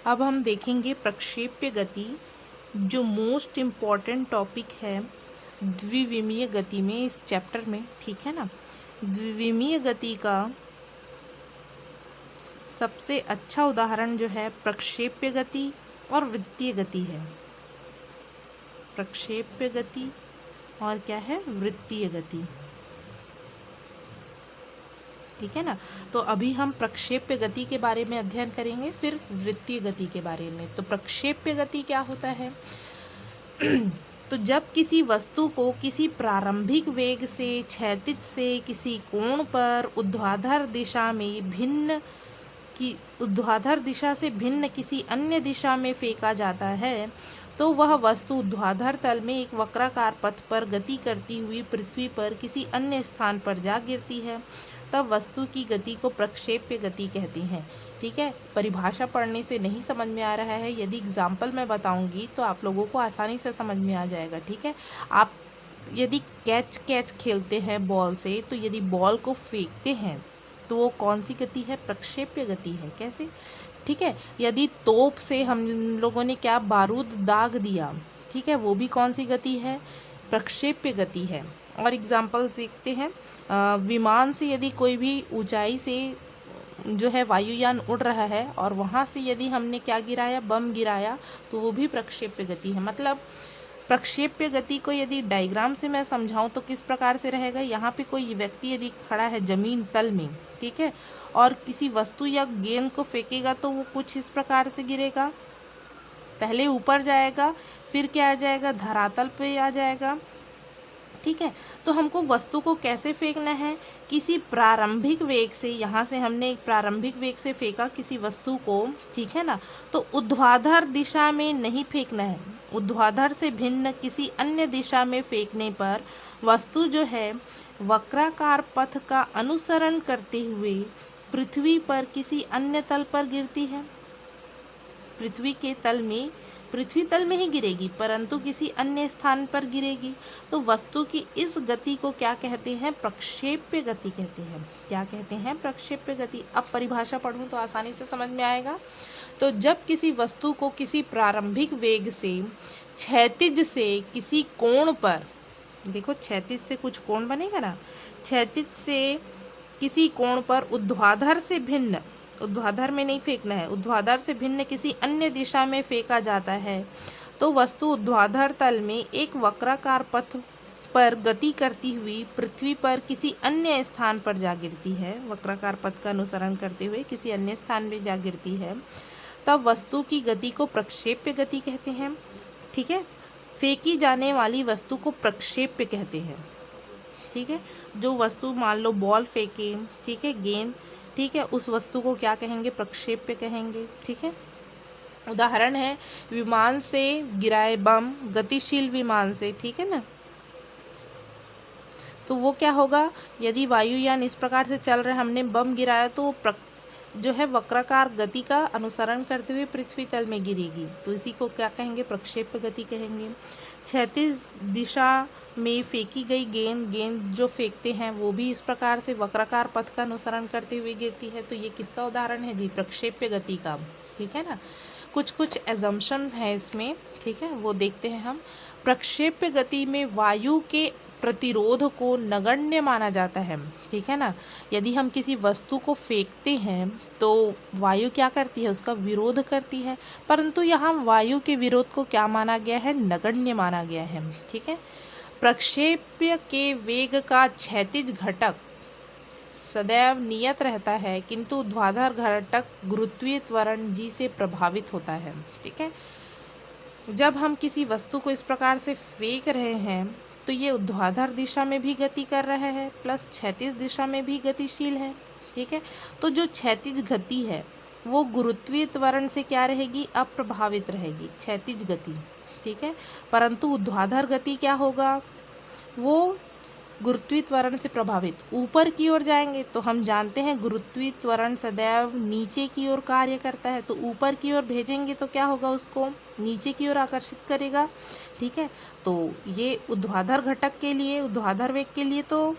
अब हम देखेंगे प्रक्षेप्य गति, जो मोस्ट इम्पॉर्टेंट टॉपिक है द्विविमीय गति में इस चैप्टर में, ठीक है ना। द्विविमीय गति का सबसे अच्छा उदाहरण जो है प्रक्षेप्य गति और वृत्तीय गति है। प्रक्षेप्य गति और क्या है, वृत्तीय गति, ठीक है ना। तो अभी हम प्रक्षेप्य गति के बारे में अध्ययन करेंगे, फिर वृत्तीय गति के बारे में। तो प्रक्षेप्य गति क्या होता है? तो जब किसी वस्तु को किसी प्रारंभिक वेग से क्षैतिज से किसी कोण पर ऊर्ध्वाधर दिशा से भिन्न किसी अन्य दिशा में फेंका जाता है, तो वह वस्तु ऊर्ध्वाधर तल में एक वक्राकार पथ पर गति करती हुई पृथ्वी पर किसी अन्य स्थान पर जा गिरती है। तब वस्तु की गति को प्रक्षेप्य गति कहते हैं, ठीक है। परिभाषा पढ़ने से नहीं समझ में आ रहा है, यदि एग्जाम्पल मैं बताऊंगी तो आप लोगों को आसानी से समझ में आ जाएगा, ठीक है। आप यदि कैच खेलते हैं बॉल से, तो यदि बॉल को फेंकते हैं तो वो कौन सी गति है? प्रक्षेप्य गति है। कैसे? ठीक है। यदि तोप से हम लोगों ने क्या बारूद दाग दिया, ठीक है, वो भी कौन सी गति है? प्रक्षेप्य गति है। और एग्जाम्पल देखते हैं, विमान से यदि कोई भी ऊंचाई से जो है वायुयान उड़ रहा है और वहाँ से यदि हमने क्या गिराया, बम गिराया, तो वो भी प्रक्षेप्य गति है। मतलब प्रक्षेप्य गति को यदि डायग्राम से मैं समझाऊं तो किस प्रकार से रहेगा। यहाँ पे कोई व्यक्ति यदि खड़ा है जमीन तल में, ठीक है, और किसी वस्तु या गेंद को फेंकेगा तो वो कुछ इस प्रकार से गिरेगा, पहले ऊपर जाएगा, फिर क्या आ जाएगा, धरातल पे आ जाएगा, ठीक है। तो हमको वस्तु को कैसे फेंकना है? किसी प्रारंभिक वेग से, यहाँ से हमने एक प्रारंभिक वेग से फेंका किसी वस्तु को, ठीक है ना, तो ऊर्ध्वाधर दिशा में नहीं फेंकना है। ऊर्ध्वाधर से भिन्न किसी अन्य दिशा में फेंकने पर वस्तु जो है वक्राकार पथ का अनुसरण करते हुए पृथ्वी पर किसी अन्य तल पर गिरती है। पृथ्वी तल में ही गिरेगी, परंतु किसी अन्य स्थान पर गिरेगी। तो वस्तु की इस गति को क्या कहते हैं? प्रक्षेप्य गति कहते हैं। क्या कहते हैं? प्रक्षेप्य गति। अब परिभाषा पढ़ूं तो आसानी से समझ में आएगा। तो जब किसी वस्तु को किसी प्रारंभिक वेग से क्षैतिज से किसी कोण पर, देखो क्षैतिज से कुछ कोण बनेगा ना, क्षैतिज से किसी कोण पर ऊर्ध्वाधर से भिन्न, ऊर्ध्वाधर में नहीं फेंकना है, ऊर्ध्वाधर से भिन्न किसी अन्य दिशा में फेंका जाता है, तो वस्तु ऊर्ध्वाधर तल में एक वक्राकार पथ पर गति करती हुई पृथ्वी पर किसी अन्य स्थान पर जा गिरती है। वक्राकार पथ का अनुसरण करते हुए किसी अन्य स्थान में जा गिरती है, तब वस्तु की गति को प्रक्षेप्य गति कहते हैं, ठीक है। फेंकी जाने वाली वस्तु को प्रक्षेप्य कहते हैं, ठीक है। जो वस्तु, मान लो बॉल फेंके, ठीक है, गेंद, ठीक है, उस वस्तु को क्या कहेंगे? प्रक्षेप्य कहेंगे, ठीक है। उदाहरण है विमान से गिराए बम, गतिशील विमान से, ठीक है ना, तो वो क्या होगा? यदि वायुयान इस प्रकार से चल रहे, हमने बम गिराया, तो वो जो है वक्राकार गति का अनुसरण करते हुए पृथ्वी तल में गिरेगी, तो इसी को क्या कहेंगे? प्रक्षेप्य गति कहेंगे। क्षैतिज दिशा में फेंकी गई गेंद जो फेंकते हैं वो भी इस प्रकार से वक्राकार पथ का अनुसरण करते हुए गिरती है। तो ये किसका उदाहरण है जी? प्रक्षेप्य गति का, ठीक है ना। कुछ एजम्पशन है इसमें, ठीक है, वो देखते हैं हम। प्रक्षेप्य गति में वायु के प्रतिरोध को नगण्य माना जाता है, ठीक है ना। यदि हम किसी वस्तु को फेंकते हैं तो वायु क्या करती है? उसका विरोध करती है, परंतु यहाँ वायु के विरोध को क्या माना गया है? नगण्य माना गया है, ठीक है। प्रक्षेप्य के वेग का क्षैतिज घटक सदैव नियत रहता है, किंतु ऊर्ध्वाधर घटक गुरुत्वीय त्वरण जी से प्रभावित होता है, ठीक है। जब हम किसी वस्तु को इस प्रकार से फेंक रहे हैं तो ये ऊर्ध्वाधर दिशा में भी गति कर रहा है प्लस क्षैतिज दिशा में भी गतिशील है, ठीक है। तो जो क्षैतिज गति है वो गुरुत्वीय त्वरण से क्या रहेगी? अप्रभावित रहेगी, क्षैतिज गति, ठीक है। परंतु ऊर्ध्वाधर गति क्या होगा? वो गुरुत्वीय त्वरण से प्रभावित ऊपर की ओर जाएंगे, तो हम जानते हैं गुरुत्वीय त्वरण सदैव नीचे की ओर कार्य करता है, तो ऊपर की ओर भेजेंगे तो क्या होगा? उसको नीचे की ओर आकर्षित करेगा, ठीक है। तो ये ऊर्ध्वाधर घटक के लिए, ऊर्ध्वाधर वेग के लिए तो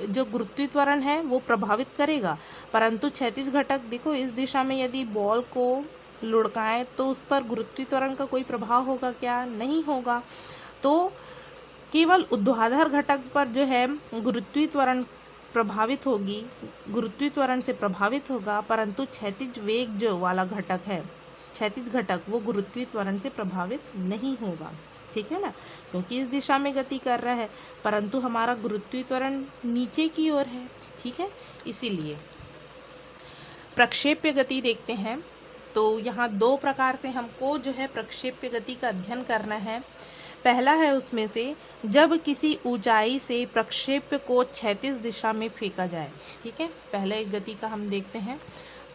जो गुरुत्वीय त्वरण है वो प्रभावित करेगा, परंतु क्षैतिज घटक, देखो इस दिशा में यदि बॉल को लुढ़काएं तो उस पर गुरुत्वीय त्वरण का कोई प्रभाव होगा क्या? नहीं होगा। तो केवल ऊर्ध्वाधर घटक पर जो है गुरुत्वीय त्वरण प्रभावित होगी, गुरुत्वीय त्वरण से प्रभावित होगा, परंतु क्षैतिज वेग जो वाला घटक है, क्षैतिज घटक, वो गुरुत्वीय त्वरण से प्रभावित नहीं होगा। ठीक है ना, क्योंकि इस दिशा में गति कर रहा है, परंतु हमारा गुरुत्वीय त्वरण नीचे की ओर है। ठीक है, इसीलिए प्रक्षेप्य गति देखते हैं। तो यहाँ दो प्रकार से हमको जो है प्रक्षेप्य गति का अध्ययन करना है। पहला है उसमें से जब किसी ऊंचाई से प्रक्षेप्य को क्षैतिज दिशा में फेंका जाए। ठीक है, पहले एक गति का हम देखते हैं।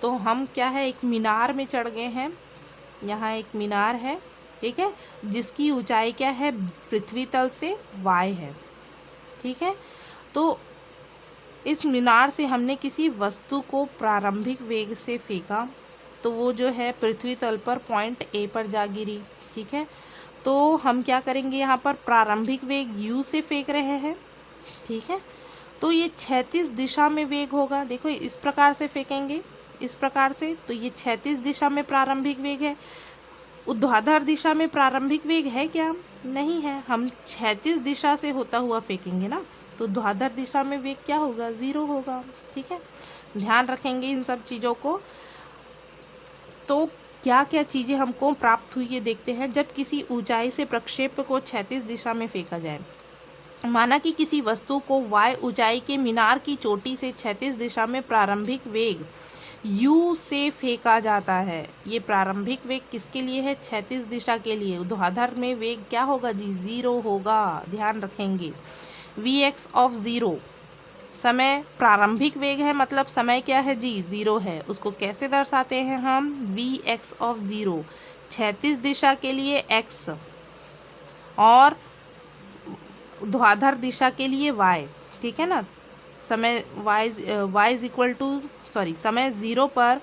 तो हम क्या है, एक मीनार में चढ़ गए हैं। यहाँ एक मीनार है, ठीक है, जिसकी ऊंचाई क्या है, पृथ्वी तल से y है। ठीक है, तो इस मीनार से हमने किसी वस्तु को प्रारंभिक वेग से फेंका, तो वो जो है पृथ्वी तल पर पॉइंट A पर जा गिरी। ठीक है, तो हम क्या करेंगे, यहाँ पर प्रारंभिक वेग u से फेंक रहे हैं। ठीक है, तो ये क्षैतिज दिशा में वेग होगा। देखो इस प्रकार से फेंकेंगे, इस प्रकार से, तो ये क्षैतिज दिशा में प्रारंभिक वेग है। ऊर्ध्वाधर दिशा में प्रारंभिक वेग है क्या? नहीं है। हम क्षैतिज दिशा से होता हुआ फेंकेंगे ना, तो ऊर्ध्वाधर दिशा में वेग क्या होगा, 0 होगा। ठीक है, ध्यान रखेंगे इन सब चीज़ों को। तो क्या क्या चीज़ें हमको प्राप्त हुई ये देखते हैं। जब किसी ऊंचाई से प्रक्षेप्य को क्षैतिज दिशा में फेंका जाए, माना कि किसी वस्तु को y ऊंचाई के मीनार की चोटी से क्षैतिज दिशा में प्रारंभिक वेग u से फेंका जाता है। ये प्रारंभिक वेग किसके लिए है? क्षैतिज दिशा के लिए। ऊर्ध्वाधर में वेग क्या होगा जी? 0 होगा। ध्यान रखेंगे। vx ऑफ 0 समय प्रारंभिक वेग है, मतलब समय क्या है जी? 0 है। उसको कैसे दर्शाते हैं हम? vx ऑफ 0 क्षैतिज दिशा के लिए x और ऊर्ध्वाधर दिशा के लिए y। ठीक है ना, समय y इज इक्वल टू समय 0 पर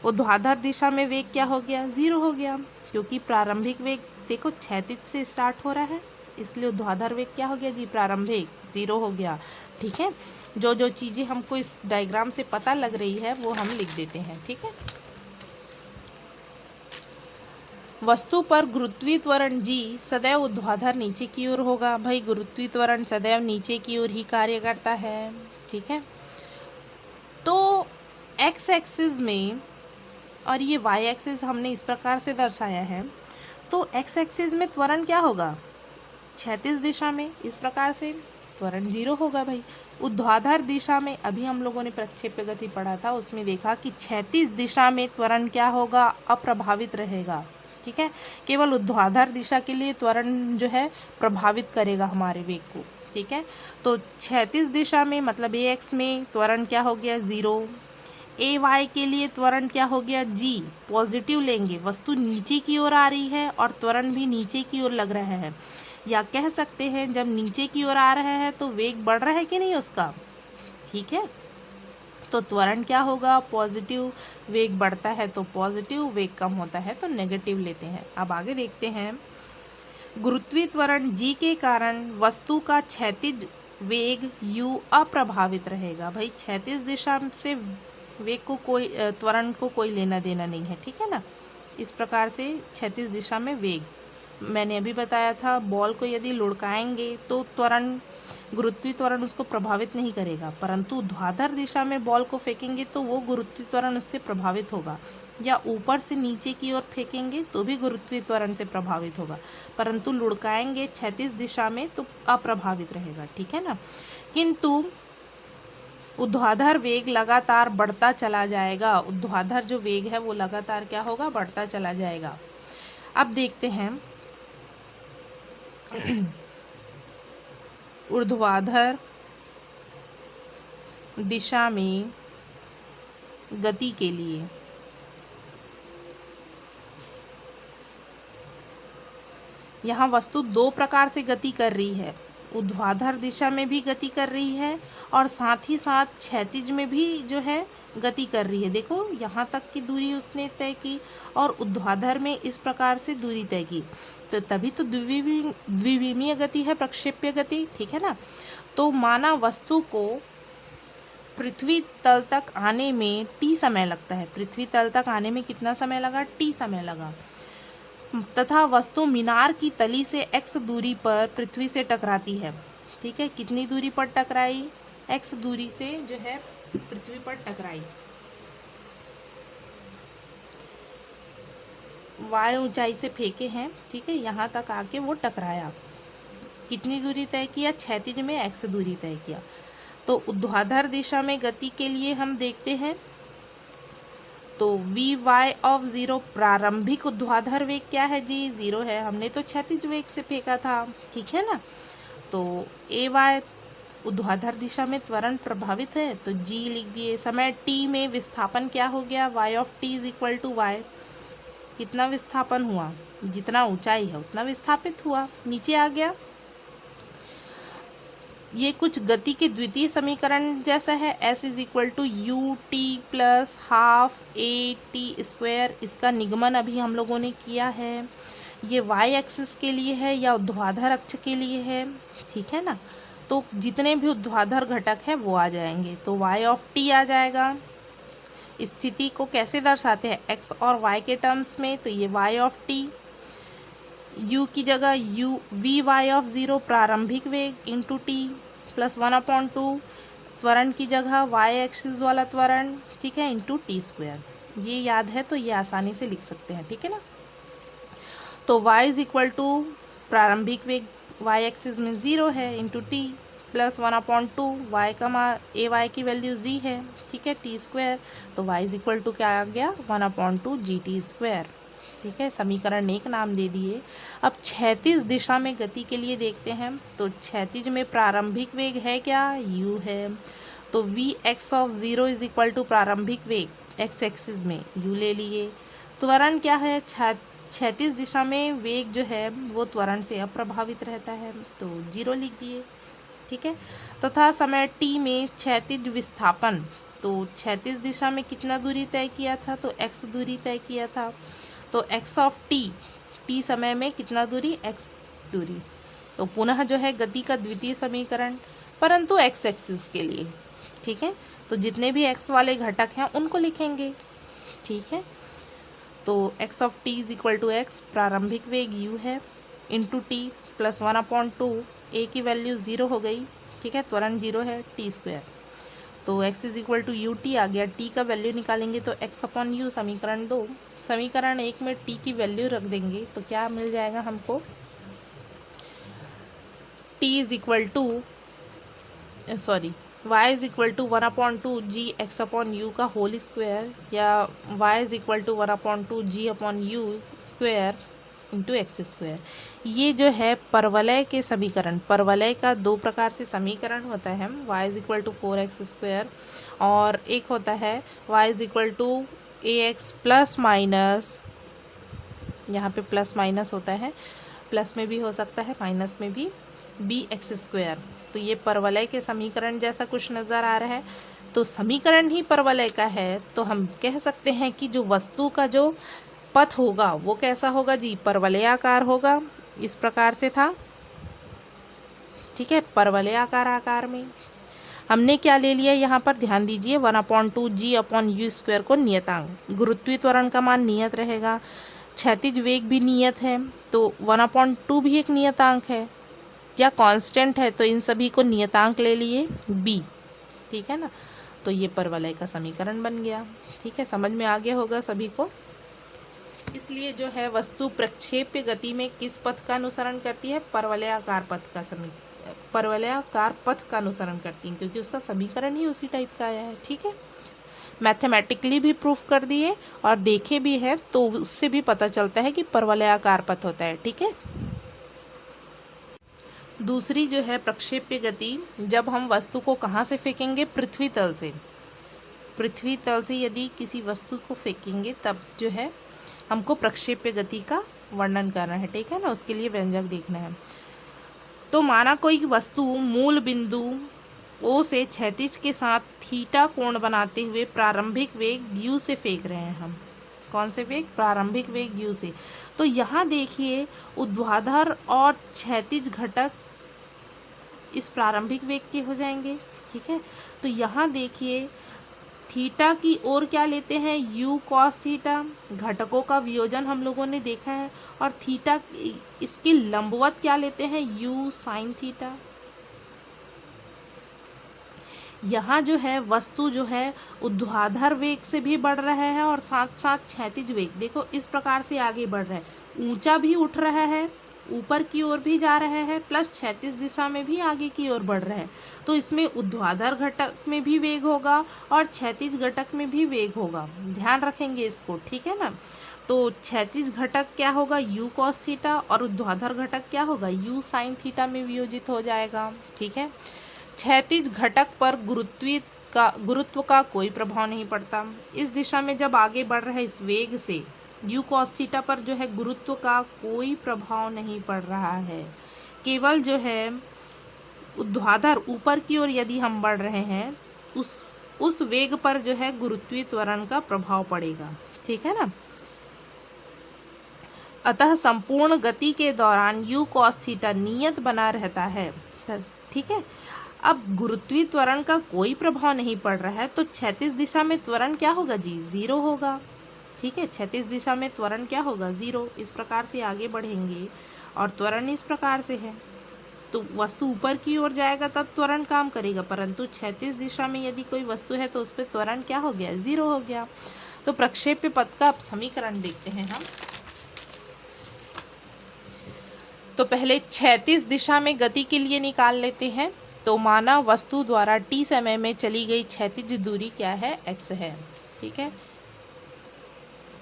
ऊर्ध्वाधर दिशा में वेग क्या हो गया? 0 हो गया, क्योंकि प्रारंभिक वेग देखो क्षैतिज से स्टार्ट हो रहा है, इसलिए ऊर्ध्वाधर वेग क्या हो गया जी? प्रारंभिक 0 हो गया। ठीक है, जो जो चीज़ें हमको इस डायग्राम से पता लग रही है वो हम लिख देते हैं। ठीक है, वस्तु पर गुरुत्वीय त्वरण g सदैव ऊर्ध्वाधर नीचे की ओर होगा। भाई गुरुत्वीय त्वरण सदैव नीचे की ओर ही कार्य करता है। ठीक है, तो x एक्सिस में और ये y एक्सिस हमने इस प्रकार से दर्शाया है, तो x एक्सिस में त्वरण क्या होगा? क्षैतिज दिशा में इस प्रकार से त्वरण 0 होगा। भाई ऊर्ध्वाधर दिशा में अभी हम लोगों ने प्रक्षेप्य गति पढ़ा था, उसमें देखा कि क्षैतिज दिशा में त्वरण क्या होगा? अप्रभावित रहेगा। ठीक है, केवल ऊर्ध्वाधर दिशा के लिए त्वरण जो है प्रभावित करेगा हमारे वेग को। ठीक है, तो क्षैतिज दिशा में मतलब ax में त्वरण क्या हो गया? 0। ay के लिए त्वरण क्या हो गया? g पॉजिटिव लेंगे, वस्तु नीचे की ओर आ रही है और त्वरण भी नीचे की ओर लग रहा है, या कह सकते हैं जब नीचे की ओर आ रहा है तो वेग बढ़ रहा है कि नहीं उसका। ठीक है, तो त्वरण क्या होगा? पॉजिटिव। वेग बढ़ता है तो पॉजिटिव, वेग कम होता है तो नेगेटिव लेते हैं। अब आगे देखते हैं, गुरुत्वीय त्वरण g के कारण वस्तु का क्षैतिज वेग u अप्रभावित रहेगा। भाई क्षैतिज दिशा से वेग को कोई त्वरण को कोई लेना देना नहीं है। ठीक है ना, इस प्रकार से क्षैतिज दिशा में वेग, मैंने अभी बताया था बॉल को यदि लुढ़काएंगे तो त्वरण, गुरुत्वीय त्वरण उसको प्रभावित नहीं करेगा, परंतु ऊर्ध्वाधर दिशा में बॉल को फेंकेंगे तो वो गुरुत्वीय त्वरण उससे प्रभावित होगा, या ऊपर से नीचे की ओर फेंकेंगे तो भी गुरुत्वीय त्वरण से प्रभावित होगा, परंतु लुढ़काएंगे क्षैतिज दिशा में तो अप्रभावित रहेगा। ठीक है ना, किंतु ऊर्ध्वाधर वेग लगातार बढ़ता चला जाएगा। ऊर्ध्वाधर जो वेग है वो लगातार क्या होगा? बढ़ता चला जाएगा। अब देखते हैं ऊर्ध्वाधर दिशा में गति के लिए यहाँ वस्तु दो प्रकार से गति कर रही है। ऊर्ध्वाधर दिशा में भी गति कर रही है और साथ ही साथ क्षैतिज में भी जो है गति कर रही है। देखो यहाँ तक की दूरी उसने तय की और ऊर्ध्वाधर में इस प्रकार से दूरी तय की, तो तभी तो द्विविमीय गति है, प्रक्षेप्य गति। ठीक है ना, तो माना वस्तु को पृथ्वी तल तक आने में t समय लगता है। पृथ्वी तल तक आने में कितना समय लगा? t समय लगा। तथा वस्तु मीनार की तली से x दूरी पर पृथ्वी से टकराती है। ठीक है, कितनी दूरी पर टकराई? x दूरी से जो है पृथ्वी पर टकराई। y ऊंचाई से फेंके हैं, ठीक है, यहाँ तक आके वो टकराया। कितनी दूरी तय किया? क्षैतिज में x दूरी तय किया। तो ऊर्ध्वाधर दिशा में गति के लिए हम देखते हैं तो vy ऑफ 0 प्रारंभिक ऊर्ध्वाधर वेग क्या है जी? 0 है। हमने तो क्षैतिज वेग से फेंका था, ठीक है ना। तो ay ऊर्ध्वाधर दिशा में त्वरण प्रभावित है तो g लिख दिए। समय t में विस्थापन क्या हो गया? y of t is equal to y। कितना विस्थापन हुआ? जितना ऊंचाई है उतना विस्थापित हुआ, नीचे आ गया। ये कुछ गति के द्वितीय समीकरण जैसा है। s is equal to you t plus half a t square. इसका निगमन अभी हम लोगों ने किया है। ये y एक्सिस के लिए है या ऊर्ध्वाधर अक्ष के लिए है, ठीक है ना। तो जितने भी ऊर्ध्वाधर घटक है वो आ जाएंगे। तो y ऑफ t आ जाएगा। स्थिति को कैसे दर्शाते हैं? x और y के टर्म्स में। तो ये y ऑफ t, u की जगह u vy ऑफ 0 प्रारंभिक वेग इंटू t प्लस 1/2 त्वरण की जगह y एक्सिस वाला त्वरण, ठीक है, इंटू टी स्क्वायर। ये याद है तो ये आसानी से लिख सकते हैं, ठीक है ना। तो y इज इक्वल टू प्रारंभिक वेग y एक्सिस में 0 है इंटू टी प्लस 1/2 y का मान ए वाई की वैल्यू z है, ठीक है, टी स्क्वायर। तो y इज इक्वल टू क्या आ गया? 1/2 जी टी स्क्वायर, ठीक है। समीकरण 1 नाम दे दिए। अब क्षैतिज दिशा में गति के लिए देखते हैं तो क्षैतिज में प्रारंभिक वेग है क्या? u है। तो v x of 0 is equal to प्रारंभिक वेग x एक्सिस में u ले लिए। त्वरण क्या है? क्षैतिज दिशा में वेग जो है वो त्वरण से अप्रभावित रहता है तो 0 लिख दिए, ठीक है। तथा समय t में क्षैतिज विस्थापन, तो क्षैतिज दिशा में कितना दूरी तय किया था? तो x दूरी तय किया था। तो x ऑफ t समय में कितना दूरी? x दूरी। तो पुनः जो है गति का द्वितीय समीकरण, परंतु x एक्सिस के लिए, ठीक है। तो जितने भी x वाले घटक हैं उनको लिखेंगे, ठीक है। तो x of t is equal to x प्रारंभिक वेग u है इंटू टी प्लस 1/2 a की वैल्यू 0 हो गई, ठीक है, त्वरण 0 है, टी स्क्वायर। तो x is equal to you T आ गया। t का वैल्यू निकालेंगे तो x अपॉन यू, समीकरण 2। समीकरण 1 में t की वैल्यू रख देंगे तो क्या मिल जाएगा हमको? t is equal to y is equal to 1/2 g x upon u का होल स्क्वायर, या y is equal to 1/2 g upon u square into x square. ये जो है परवलय के समीकरण, परवलय का 2 प्रकार से समीकरण होता है। y is equal to 4x square और एक होता है y is equal to ax plus minus, यहाँ पे प्लस माइनस होता है, प्लस में भी हो सकता है माइनस में भी, bx स्क्वायर। तो ये परवलय के समीकरण जैसा कुछ नज़र आ रहा है। तो समीकरण ही परवलय का है तो हम कह सकते हैं कि जो वस्तु का जो पथ होगा वो कैसा होगा जी? परवलयाकार होगा। इस प्रकार से था, ठीक है, परवलयाकार आकार में। हमने क्या ले लिया यहाँ पर? ध्यान दीजिए, 1/2 जी अपॉन यू स्क्वायर को नियतांक। गुरुत्वीय त्वरण का मान नियत रहेगा, क्षैतिज वेग भी नियत है, तो 1/2 भी एक नियतांक है या कांस्टेंट है, तो इन सभी को नियतांक ले लिए b, ठीक है ना। तो ये परवलय का समीकरण बन गया, ठीक है, समझ में आ गया होगा सभी को। इसलिए जो है वस्तु प्रक्षेप्य गति में किस पथ का अनुसरण करती है? परवलयाकार पथ का अनुसरण करती है, क्योंकि उसका समीकरण ही उसी टाइप का आया है, ठीक है। मैथमेटिकली भी प्रूफ कर दिए और देखे भी हैं तो उससे भी पता चलता है कि परवलयाकार पथ होता है, ठीक है। दूसरी जो है प्रक्षेप्य गति, जब हम वस्तु को कहाँ से फेंकेंगे? पृथ्वी तल से। पृथ्वी तल से यदि किसी वस्तु को फेंकेंगे तब जो है हमको प्रक्षेप्य गति का वर्णन करना है, ठीक है ना, उसके लिए व्यंजक देखना है। तो माना कोई वस्तु मूल बिंदु O से क्षैतिज के साथ थीटा कोण बनाते हुए प्रारंभिक वेग u से फेंक रहे हैं हम। कौन से वेग? प्रारंभिक वेग u से। तो यहाँ देखिए ऊर्ध्वाधर और क्षैतिज घटक इस प्रारंभिक वेग के हो जाएंगे। ठीक है, तो यहाँ देखिए थीटा की ओर क्या लेते हैं, u cos थीटा, घटकों का वियोजन हम लोगों ने देखा है, और थीटा इसके लंबवत क्या लेते हैं, u sin थीटा। यहाँ जो है वस्तु जो है ऊर्ध्वाधर वेग से भी बढ़ रहा है और साथ साथ क्षैतिज वेग, देखो इस प्रकार से आगे बढ़ रहा है, ऊंचा भी उठ रहा है, ऊपर की ओर भी जा रहा है, प्लस क्षैतिज दिशा में भी आगे की ओर बढ़ रहा है। तो इसमें ऊर्ध्वाधर घटक में भी वेग होगा और क्षैतिज घटक में भी वेग होगा, ध्यान रखेंगे इसको, ठीक है ना। तो क्षैतिज घटक क्या होगा, u cos थीटा, और ऊर्ध्वाधर घटक क्या होगा, u sin थीटा में वियोजित हो जाएगा। ठीक है, क्षैतिज घटक पर गुरुत्व का कोई प्रभाव नहीं पड़ता। इस दिशा में जब आगे बढ़ रहा है इस वेग से, u cos थीटा पर जो है गुरुत्व का कोई प्रभाव नहीं पड़ रहा है, केवल जो है ऊर्ध्वाधर ऊपर की ओर यदि हम बढ़ रहे हैं उस वेग पर जो है गुरुत्वीय त्वरण का प्रभाव पड़ेगा। ठीक है ना। अतः संपूर्ण गति के दौरान u cos थीटा नियत बना रहता है। ठीक है, अब गुरुत्वीय त्वरण का कोई प्रभाव नहीं पड़ रहा है, तो क्षैतिज दिशा में त्वरण क्या होगा जी, 0 होगा। ठीक है, क्षैतिज दिशा में त्वरण क्या होगा, 0। इस प्रकार से आगे बढ़ेंगे और त्वरण इस प्रकार से है, तो वस्तु ऊपर की ओर जाएगा तब त्वरण काम करेगा, परंतु क्षैतिज दिशा में यदि कोई वस्तु है तो उस पर त्वरण क्या हो गया, 0 हो गया। तो प्रक्षेप्य पथ का अब समीकरण देखते हैं हम। तो पहले क्षैतिज दिशा में गति के लिए निकाल लेते हैं। तो माना वस्तु द्वारा t समय में चली गई क्षैतिज दूरी क्या है, x है। ठीक है,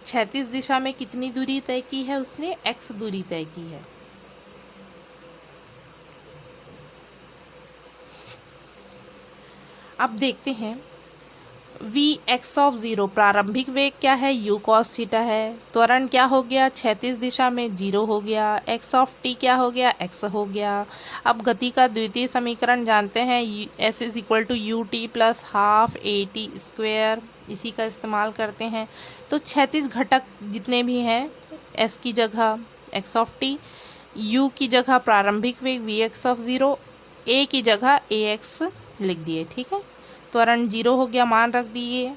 क्षैतिज दिशा में कितनी दूरी तय की है उसने, x दूरी तय की है। अब देखते हैं Vx प्रारंभिक वेग क्या है, u cos थीटा है। त्वरण क्या हो गया, क्षैतिज दिशा में 0 हो गया। x क्या हो गया, x हो गया। अब गति का द्वितीय समीकरण जानते हैं, s = ut + ½ at², इसी का इस्तेमाल करते हैं। तो क्षैतिज घटक जितने भी हैं, s की जगह x, u की जगह प्रारंभिक वेग Vx, a की जगह ax लिख दिए। ठीक है, त्वरण 0 हो गया, मान रख दिए,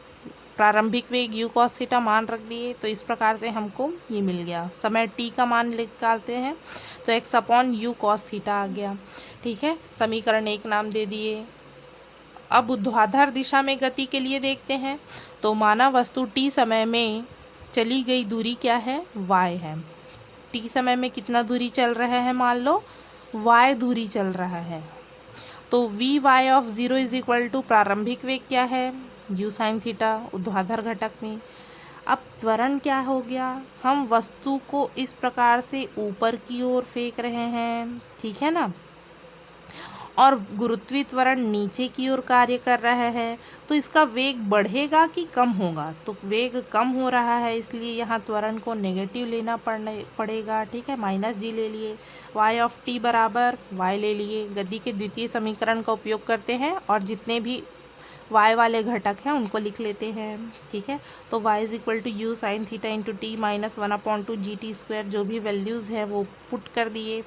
प्रारंभिक वेग u cos थीटा मान रख दिए। तो इस प्रकार से हमको ये मिल गया। समय t का मान निकालते हैं तो x/u cos थीटा आ गया। ठीक है, समीकरण 1 नाम दे दिए। अब ऊर्ध्वाधर दिशा में गति के लिए देखते हैं। तो माना वस्तु t समय में चली गई दूरी क्या है, y है। t समय में कितना दूरी चल रहा है, मान लो y दूरी चल रहा है। तो Vy = प्रारंभिक वेग क्या है, u sin थीटा, ऊर्ध्वाधर घटक में। अब त्वरण क्या हो गया, हम वस्तु को इस प्रकार से ऊपर की ओर फेंक रहे हैं, ठीक है ना, और गुरुत्वीय त्वरण नीचे की ओर कार्य कर रहा है, तो इसका वेग बढ़ेगा कि कम होगा, तो वेग कम हो रहा है, इसलिए यहाँ त्वरण को नेगेटिव लेना पड़ेगा। ठीक है, -g ले लिए, y बराबर y ले लिए। गति के द्वितीय समीकरण का उपयोग करते हैं और जितने भी y वाले घटक हैं उनको लिख लेते हैं। ठीक है, तो y = u sin theta × t -1/2 gt², जो भी वैल्यूज़ हैं वो पुट कर दिए।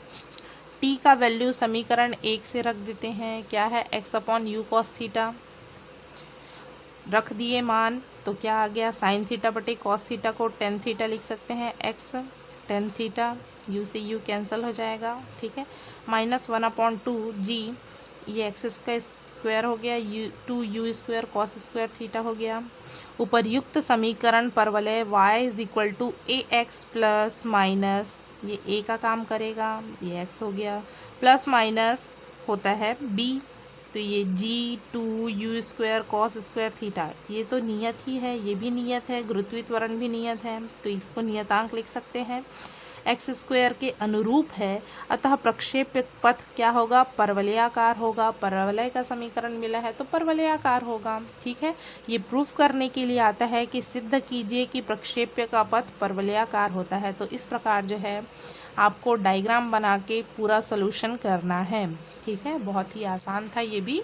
t का वैल्यू समीकरण 1 से रख देते हैं, क्या है, x/u cos थीटा रख दिए मान, तो क्या आ गया, sin थीटा बटे cos थीटा को tan थीटा लिख सकते हैं, x tan थीटा, u से u कैंसिल हो जाएगा। ठीक है, -1/2 g, ये x का स्क्वायर हो गया, 2u² cos² थीटा हो गया। उपर्युक्त समीकरण पर वलय y = ax प्लस माइनस, ये a का काम करेगा, ये x हो गया, प्लस माइनस होता है b, तो ये g2u² cos² थीटा, ये तो नियत ही है, ये भी नियत है, गुरुत्वीय त्वरण भी नियत है, तो इसको नियतांक लिख सकते हैं, x² के अनुरूप है। अतः प्रक्षेप्य पथ क्या होगा, परवलयाकार होगा। परवलय का समीकरण मिला है तो परवलयाकार होगा। ठीक है, ये प्रूफ करने के लिए आता है कि सिद्ध कीजिए कि प्रक्षेप्य का पथ परवलयाकार होता है। तो इस प्रकार जो है आपको डायग्राम बना के पूरा सॉल्यूशन करना है। ठीक है, बहुत ही आसान था ये भी।